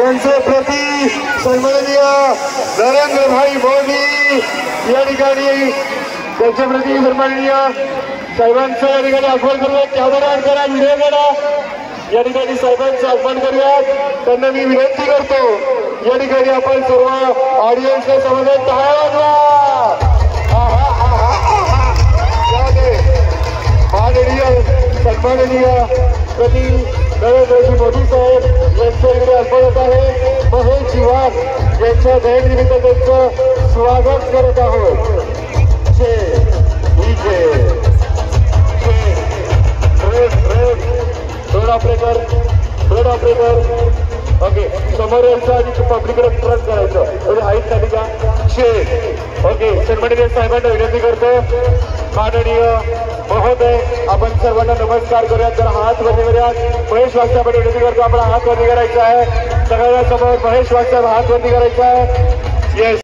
यांचे प्रति सन्माननीय नरेंद्र भाई मोदी या ठिकाणी त्यांच्या प्रति सन्माननीय साहेबांचं या ठिकाणी आगमन करूया. कॅमेरा करा, व्हिडिओ करा. या ठिकाणी साहेबांचं आगमन करूयात. त्यांना मी विनंती करतो या ठिकाणी आपण सर्व ऑडियन्सला समजत टाळ्या वाजवा. माननीय सन्माननीय प्रति नरेंद्रजी मोदी साहेब यांच्या इकडे आगमन होत आहे. महेश चव्हाण यांच्या जयंतीनिमित्त त्यांचं स्वागत करत आहोत. Road operator okay. समोर यायचं आणि पब्लिकला ट्रस्ट करायचं. हाईट साठी का ओके. सन्माननीय साहेबांना विनंती करतो. माननीय महोदय आपण सर्वांना नमस्कार करूयात. जरा हात वरती करूयात. महेश वाघ साहेबांना विनंती करतो आपण हात वरती करायचा आहे. सगळ्यांना समोर महेश वाघ साहेब हात वरती करायचा आहे. येस.